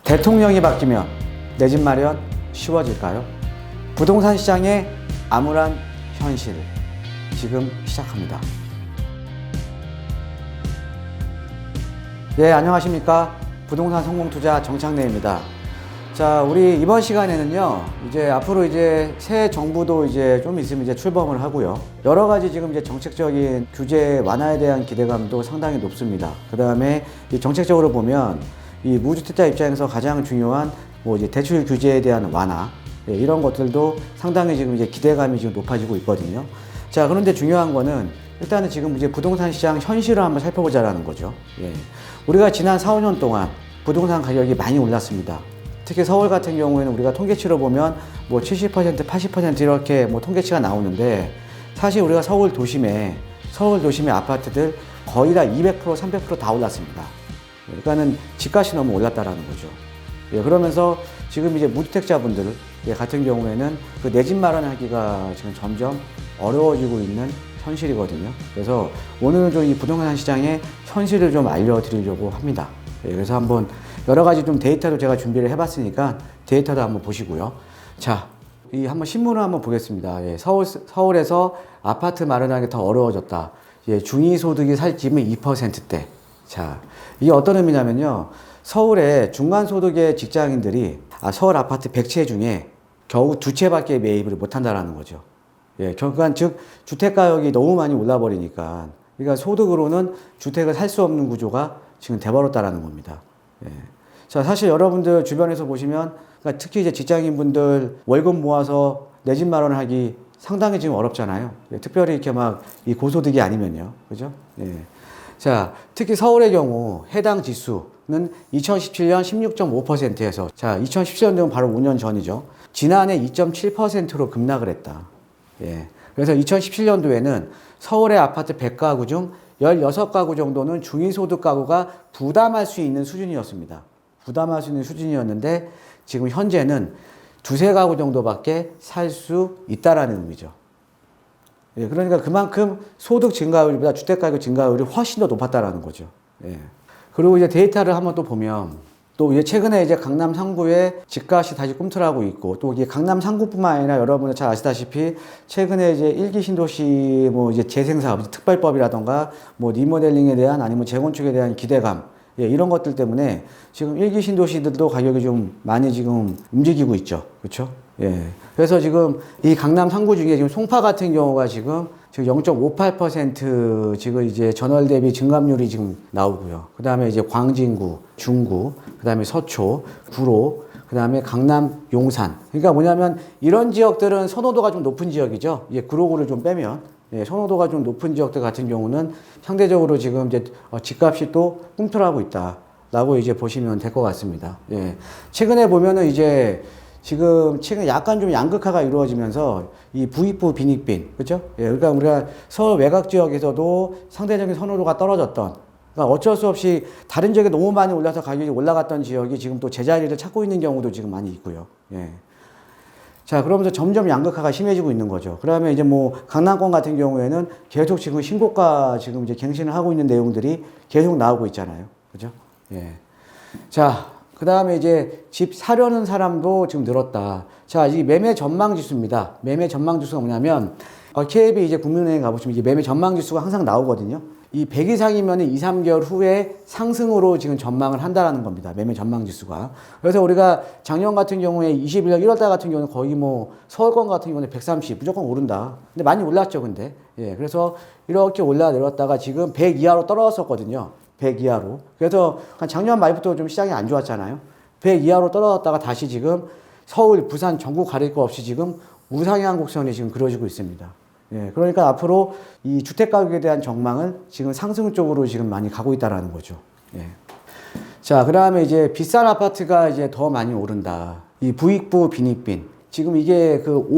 대통령이 바뀌면 내 집 마련 쉬워질까요? 부동산 시장의 암울한 현실 지금 시작합니다. 네, 안녕하십니까? 부동산 성공투자 정창래입니다. 자, 우리 이번 시간에는요, 이제 앞으로 이제 새 정부도 이제 좀 있으면 이제 출범을 하고요. 여러 가지 지금 이제 정책적인 규제 완화에 대한 기대감도 상당히 높습니다. 그 다음에 이 정책적으로 보면 이 무주택자 입장에서 가장 중요한 뭐 이제 대출 규제에 대한 완화, 이런 것들도 상당히 지금 이제 기대감이 지금 높아지고 있거든요. 자, 그런데 중요한 거는 일단은 지금 이제 부동산 시장 현실을 한번 살펴보자라는 거죠. 우리가 지난 4, 5년 동안 부동산 가격이 많이 올랐습니다. 특히 서울 같은 경우에는 우리가 통계치로 보면 뭐 70%, 80% 이렇게 뭐 통계치가 나오는데, 사실 우리가 서울 도심의 아파트들 거의 다 200%, 300% 다 올랐습니다. 그러니까는 집값이 너무 올랐다라는 거죠. 그러면서 지금 이제 무주택자분들 같은 경우에는 그 내 집 마련하기가 지금 점점 어려워지고 있는 현실이거든요. 그래서 오늘은 좀 이 부동산 시장의 현실을 좀 알려드리려고 합니다. 그래서 한번 여러 가지 좀 데이터도 제가 준비를 해봤으니까 데이터도 한번 보시고요. 자, 이 한번 신문을 한번 보겠습니다. 서울에서 아파트 마련하기 더 어려워졌다. 중위소득이 살 집은 2%대. 자, 이게 어떤 의미냐면요. 서울의 중간소득의 직장인들이 서울 아파트 100채 중에 겨우 2채밖에 매입을 못한다라는 거죠. 그러니까 즉 주택가격이 너무 많이 올라버리니까, 그러니까 소득으로는 주택을 살 수 없는 구조가 지금 돼버렸다라는 겁니다. 자, 사실 여러분들 주변에서 보시면, 그러니까 특히 이제 직장인분들 월급 모아서 내 집 마련을 하기 상당히 지금 어렵잖아요. 특별히 이렇게 막 이 고소득이 아니면요, 그죠? 자, 특히 서울의 경우 해당 지수는 2017년 16.5%에서, 자, 2017년도는 바로 5년 전이죠. 지난해 2.7%로 급락을 했다. 그래서 2017년도에는 서울의 아파트 100가구 중 16가구 정도는 중위소득 가구가 부담할 수 있는 수준이었습니다. 부담할 수 있는 수준이었는데, 지금 현재는 2~3가구 정도밖에 살 수 있다라는 의미죠. 그러니까 그만큼 소득 증가율보다 주택가격 증가율이 훨씬 더 높았다라는 거죠. 그리고 이제 데이터를 한번 또 보면, 또 최근에 이제 강남 3구에 집값이 다시 꿈틀하고 있고, 또 이게 강남 3구뿐만 아니라 여러분들 잘 아시다시피 최근에 이제 1기 신도시 뭐 이제 재생사업, 특발법이라던가 뭐 리모델링에 대한 아니면 재건축에 대한 기대감, 이런 것들 때문에 지금 1기 신도시들도 가격이 좀 많이 지금 움직이고 있죠. 그렇죠? 그래서 지금 이 강남 3구 중에 지금 송파 같은 경우가 지금 0.58% 지금 이제 전월 대비 증감률이 지금 나오고요. 그 다음에 이제 광진구, 중구, 그 다음에 서초, 구로, 그 다음에 강남, 용산. 그러니까 뭐냐면 이런 지역들은 선호도가 좀 높은 지역이죠. 구로구를 좀 빼면. 선호도가 좀 높은 지역들 같은 경우는 상대적으로 지금 이제 집값이 또 꿈틀하고 있다라고 이제 보시면 될 것 같습니다. 최근에 보면은 이제 지금 최근 약간 좀 양극화가 이루어지면서 이 부익부 빈익빈, 그렇죠? 그러니까 우리가 서울 외곽 지역에서도 상대적인 선호도가 떨어졌던, 그러니까 어쩔 수 없이 다른 지역에 너무 많이 올라서 가격이 올라갔던 지역이 지금 또 제자리를 찾고 있는 경우도 지금 많이 있고요. 자, 그러면서 점점 양극화가 심해지고 있는 거죠. 그다음에 이제 뭐 강남권 같은 경우에는 계속 지금 신고가 지금 이제 갱신을 하고 있는 내용들이 계속 나오고 있잖아요. 그죠? 자, 그 다음에 이제 집 사려는 사람도 지금 늘었다. 자, 이 매매 전망 지수입니다. 매매 전망 지수가 뭐냐면, KB 이제 국민은행 가보시면 이제 매매 전망 지수가 항상 나오거든요. 이 100 이상이면 2, 3개월 후에 상승으로 지금 전망을 한다라는 겁니다. 매매 전망 지수가. 그래서 우리가 작년 같은 경우에 21년 1월달 같은 경우는 거의 뭐 서울권 같은 경우는 130 무조건 오른다. 근데 많이 올랐죠, 근데. 그래서 이렇게 올라 내렸다가 지금 100 이하로 떨어졌었거든요. 100 이하로. 그래서 작년 말부터 좀 시장이 안 좋았잖아요. 100 이하로 떨어졌다가 다시 지금 서울, 부산, 전국 가릴 거 없이 지금 우상향 곡선이 지금 그려지고 있습니다. 그러니까 앞으로 이 주택가격에 대한 전망은 지금 상승 쪽으로 지금 많이 가고 있다라는 거죠. 자, 그 다음에 이제 비싼 아파트가 이제 더 많이 오른다. 이 부익부 빈익빈. 지금 이게 그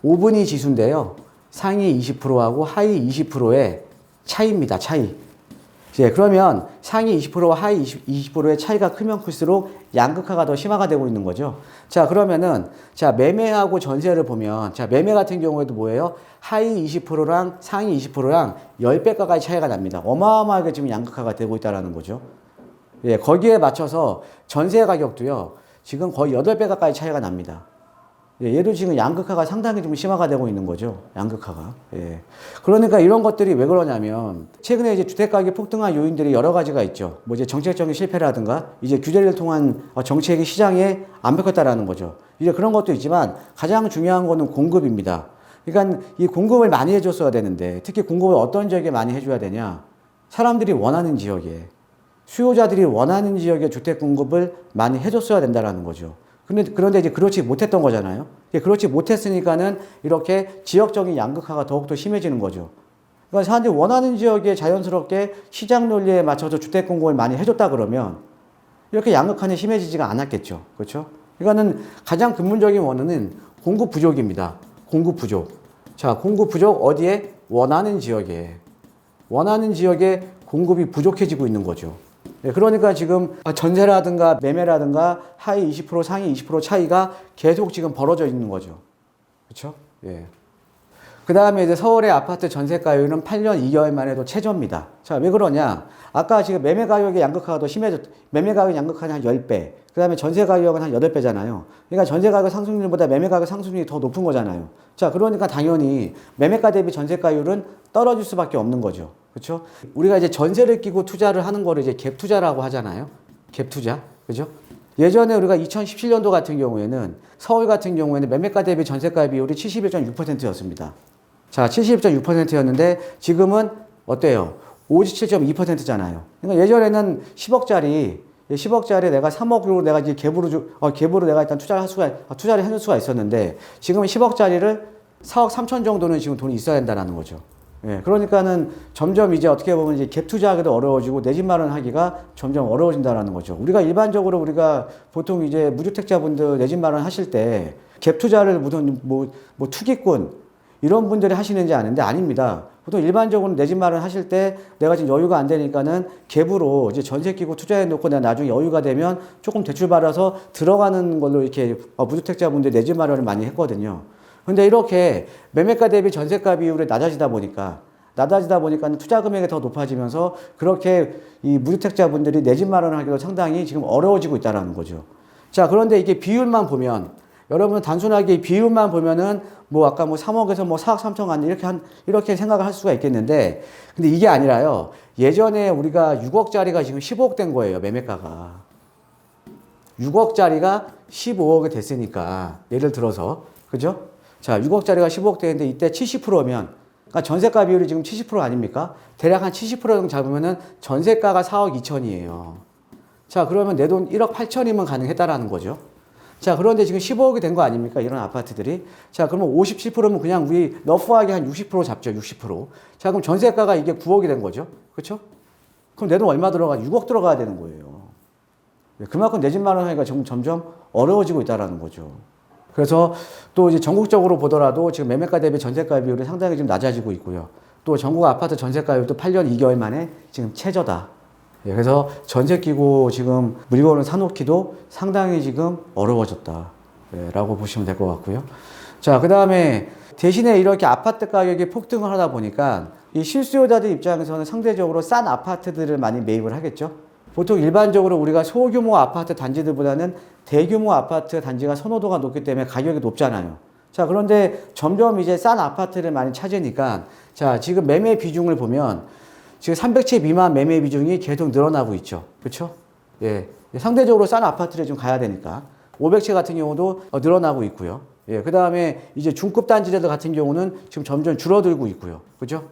5분위 지수인데요. 상위 20%하고 하위 20%의 차이입니다. 차이. 그러면 상위 20%와 하위 20%의 차이가 크면 클수록 양극화가 더 심화가 되고 있는 거죠. 자, 그러면은, 자, 매매하고 전세를 보면, 자, 매매 같은 경우에도 뭐예요? 하위 20%랑 상위 20%랑 10배 가까이 차이가 납니다. 어마어마하게 지금 양극화가 되고 있다는 거죠. 예, 거기에 맞춰서 전세 가격도요, 지금 거의 8배 가까이 차이가 납니다. 예, 얘도 지금 양극화가 상당히 좀 심화가 되고 있는 거죠. 양극화가. 예. 그러니까 이런 것들이 왜 그러냐면, 최근에 이제 주택가격이 폭등한 요인들이 여러 가지가 있죠. 뭐 이제 정책적인 실패라든가, 이제 규제를 통한 정책이 시장에 안 먹혔다라는 거죠. 이제 그런 것도 있지만, 가장 중요한 거는 공급입니다. 그러니까 이 공급을 많이 해줬어야 되는데, 특히 공급을 어떤 지역에 많이 해줘야 되냐? 사람들이 원하는 지역에, 수요자들이 원하는 지역에 주택 공급을 많이 해줬어야 된다라는 거죠. 그런데 이제 그렇지 못했던 거잖아요. 그렇지 못했으니까는 이렇게 지역적인 양극화가 더욱더 심해지는 거죠. 그러니까 사람들이 원하는 지역에 자연스럽게 시장 논리에 맞춰서 주택 공급을 많이 해줬다 그러면 이렇게 양극화는 심해지지가 않았겠죠. 그렇죠? 이거는 가장 근본적인 원인은 공급 부족입니다. 공급 부족. 자, 공급 부족 어디에? 원하는 지역에. 원하는 지역에 공급이 부족해지고 있는 거죠. 네, 그러니까 지금 전세라든가 매매라든가 하위 20% 상위 20% 차이가 계속 지금 벌어져 있는 거죠. 그렇죠? 예. 그 다음에 이제 서울의 아파트 전세가율은 8년 2개월 만에도 최저입니다. 자, 왜 그러냐? 아까 지금 매매 가격의 양극화가 더 매매 가격 양극화는 한 10배. 그 다음에 전세 가격은 한 8배잖아요. 그러니까 전세 가격 상승률보다 매매 가격 상승률이 더 높은 거잖아요. 자, 그러니까 당연히 매매가 대비 전세가율은 떨어질 수밖에 없는 거죠. 그렇죠? 우리가 이제 전세를 끼고 투자를 하는 거를 이제 갭 투자라고 하잖아요. 갭 투자. 그죠? 예전에 우리가 2017년도 같은 경우에는 서울 같은 경우에는 매매가 대비 전세가 비율이 71.6%였습니다. 자, 71.6%였는데 지금은 어때요? 57.2%잖아요. 그러니까 예전에는 10억짜리 내가 3억으로 내가 이제 갭으로 내가 일단 투자를 해놓을 수가 있었는데 지금은 10억짜리를 4억 3천 정도는 지금 돈이 있어야 된다는 거죠. 예, 그러니까는 점점 이제 어떻게 보면 이제 갭 투자하기도 어려워지고 내 집 마련하기가 점점 어려워진다라는 거죠. 우리가 보통 이제 무주택자분들 내 집 마련하실 때 갭 투자를 무슨 뭐 투기꾼 이런 분들이 하시는지 아는데 아닙니다. 보통 일반적으로 내 집 마련하실 때 내가 지금 여유가 안 되니까는 갭으로 이제 전세 끼고 투자해 놓고 내가 나중에 여유가 되면 조금 대출 받아서 들어가는 걸로 이렇게 무주택자분들 내 집 마련을 많이 했거든요. 근데 이렇게 매매가 대비 전세가 비율이 낮아지다 보니까 투자 금액이 더 높아지면서 그렇게 이 무주택자분들이 내 집 마련하기도 상당히 지금 어려워지고 있다는 거죠. 자, 그런데 이게 비율만 보면 여러분 단순하게 비율만 보면은 뭐 아까 뭐 3억에서 뭐 4억 3천 간 이렇게 생각을 할 수가 있겠는데 근데 이게 아니라요. 예전에 우리가 6억짜리가 지금 15억 된 거예요. 매매가가. 6억짜리가 15억이 됐으니까 예를 들어서 그죠? 자, 6억짜리가 15억 되는데 이때 70%면 그러니까 전세가 비율이 지금 70% 아닙니까? 대략 한 70% 정도 잡으면은 전세가가 4억 2천이에요. 자, 그러면 내 돈 1억 8천이면 가능했다라는 거죠. 자, 그런데 지금 15억이 된 거 아닙니까? 이런 아파트들이. 자, 그러면 57%면 그냥 우리 러프하게 한 60% 잡죠. 60%. 자, 그럼 전세가가 이게 9억이 된 거죠. 그렇죠? 그럼 내 돈 얼마 들어가? 6억 들어가야 되는 거예요. 그만큼 내 집 마련하기가 점점 어려워지고 있다라는 거죠. 그래서 또 이제 전국적으로 보더라도 지금 매매가 대비 전세가 비율이 상당히 좀 낮아지고 있고요. 또 전국 아파트 전세가율도 8년 2개월 만에 지금 최저다. 예, 그래서 전세 끼고 지금 물건을 사놓기도 상당히 지금 어려워졌다. 예, 라고 보시면 될 것 같고요. 자, 그 다음에 대신에 이렇게 아파트 가격이 폭등을 하다 보니까 이 실수요자들 입장에서는 상대적으로 싼 아파트들을 많이 매입을 하겠죠. 보통 일반적으로 우리가 소규모 아파트 단지들보다는 대규모 아파트 단지가 선호도가 높기 때문에 가격이 높잖아요. 자, 그런데 점점 이제 싼 아파트를 많이 찾으니까 자, 지금 매매 비중을 보면 지금 300채 미만 매매 비중이 계속 늘어나고 있죠. 그렇죠? 예. 상대적으로 싼 아파트를 좀 가야 되니까 500채 같은 경우도 늘어나고 있고요. 예. 그다음에 이제 중급 단지들 같은 경우는 지금 점점 줄어들고 있고요. 그렇죠?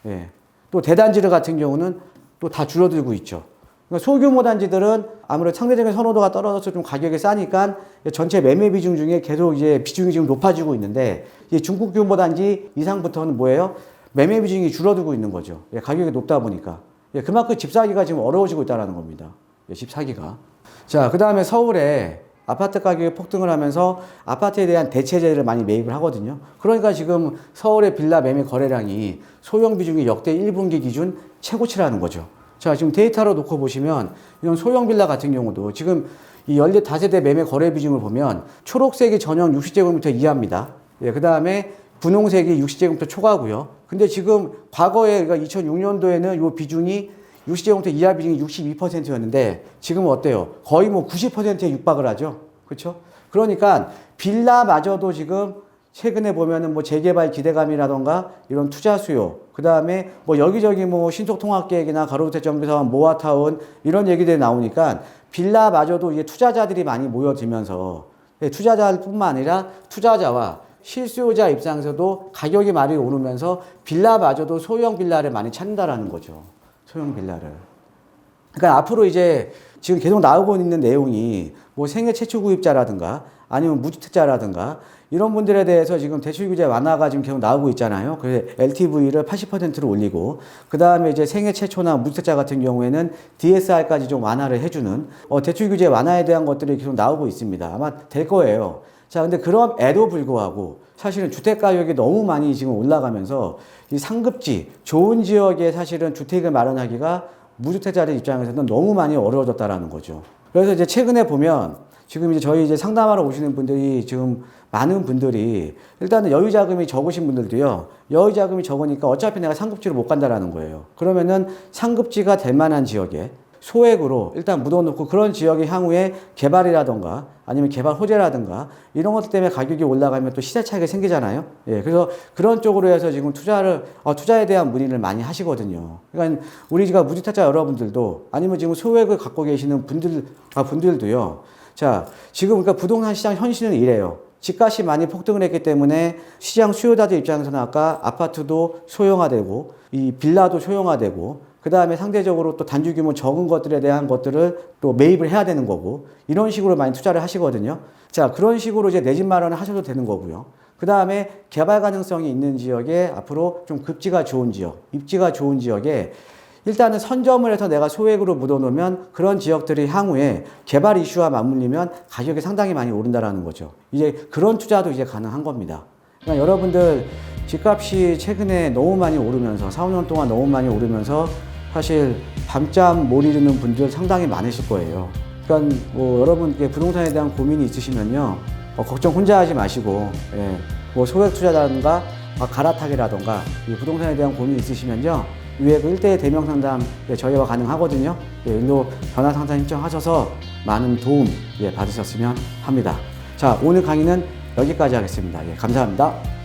예. 또 대단지들 같은 경우는 또 다 줄어들고 있죠. 그러니까 소규모 단지들은 아무래도 상대적인 선호도가 떨어져서 좀 가격이 싸니까 전체 매매 비중 중에 계속 이제 비중이 지금 높아지고 있는데 이제 중급 규모 단지 이상부터는 뭐예요? 매매 비중이 줄어들고 있는 거죠. 예, 가격이 높다 보니까. 예, 그만큼 집 사기가 지금 어려워지고 있다는 겁니다. 예, 집 사기가. 자, 그 다음에 서울에 아파트 가격이 폭등을 하면서 아파트에 대한 대체제를 많이 매입을 하거든요. 그러니까 지금 서울의 빌라 매매 거래량이 소형 비중이 역대 1분기 기준 최고치라는 거죠. 자, 지금 데이터로 놓고 보시면 이런 소형 빌라 같은 경우도 지금 이 연립 다세대 매매 거래 비중을 보면 초록색이 전용 60제곱미터 이하입니다. 예, 그 다음에 분홍색이 60제곱미터 초과고요. 근데 지금 과거에 그러니까 2006년도에는 이 비중이 60제곱미터 이하 비중이 62%였는데 지금은 어때요? 거의 뭐 90%에 육박을 하죠. 그렇죠? 그러니까 빌라마저도 지금 최근에 보면은 뭐 재개발 기대감이라던가 이런 투자 수요, 그 다음에 뭐 여기저기 뭐 신속통합계획이나 가로주택정비사업, 모아타운 이런 얘기들이 나오니까 빌라마저도 이제 투자자들이 많이 모여들면서 투자자뿐만 아니라 투자자와 실수요자 입장에서도 가격이 많이 오르면서 빌라마저도 소형 빌라를 많이 찾는다라는 거죠. 소형 빌라를. 그러니까 앞으로 이제 지금 계속 나오고 있는 내용이 뭐 생애 최초 구입자라든가 아니면 무주택자라든가 이런 분들에 대해서 지금 대출 규제 완화가 지금 계속 나오고 있잖아요. 그래서 LTV를 80%로 올리고 그 다음에 이제 생애 최초나 무주택자 같은 경우에는 DSR까지 좀 완화를 해주는 대출 규제 완화에 대한 것들이 계속 나오고 있습니다. 아마 될 거예요. 자, 근데 그럼에도 불구하고 사실은 주택 가격이 너무 많이 지금 올라가면서 이 상급지, 좋은 지역에 사실은 주택을 마련하기가 무주택자들 입장에서는 너무 많이 어려워졌다라는 거죠. 그래서 이제 최근에 보면 지금 이제 저희 이제 상담하러 오시는 분들이 지금 많은 분들이 일단은 여유 자금이 적으신 분들도요. 여유 자금이 적으니까 어차피 내가 상급지로 못 간다라는 거예요. 그러면은 상급지가 될 만한 지역에 소액으로 일단 묻어놓고 그런 지역의 향후에 개발이라던가 아니면 개발 호재라든가 이런 것들 때문에 가격이 올라가면 또 시세 차익이 생기잖아요. 예, 그래서 그런 쪽으로 해서 지금 투자에 대한 문의를 많이 하시거든요. 그러니까 우리 지금 무주택자 여러분들도 아니면 지금 소액을 갖고 계시는 분들도요. 자, 지금 그러니까 부동산 시장 현실은 이래요. 집값이 많이 폭등을 했기 때문에 시장 수요자들 입장에서는 아까 아파트도 소형화되고 이 빌라도 소형화되고 그 다음에 상대적으로 또 단지 규모 적은 것들에 대한 것들을 또 매입을 해야 되는 거고 이런 식으로 많이 투자를 하시거든요. 자, 그런 식으로 이제 내 집 마련을 하셔도 되는 거고요. 그 다음에 개발 가능성이 있는 지역에 앞으로 좀 급지가 좋은 지역, 입지가 좋은 지역에 일단은 선점을 해서 내가 소액으로 묻어놓으면 그런 지역들이 향후에 개발 이슈와 맞물리면 가격이 상당히 많이 오른다라는 거죠. 이제 그런 투자도 이제 가능한 겁니다. 그러니까 여러분들 집값이 최근에 너무 많이 오르면서 4, 5년 동안 너무 많이 오르면서 사실 밤잠 못 이루는 분들 상당히 많으실 거예요. 그러니까 뭐 여러분께 부동산에 대한 고민이 있으시면요. 걱정 혼자 하지 마시고 뭐 소액 투자라든가 갈아타기라든가 이 부동산에 대한 고민이 있으시면요. 위에 그 1대1 대면 상담 저희와 가능하거든요. 일로 전화 상담 신청하셔서 많은 도움 받으셨으면 합니다. 자, 오늘 강의는 여기까지 하겠습니다. 감사합니다.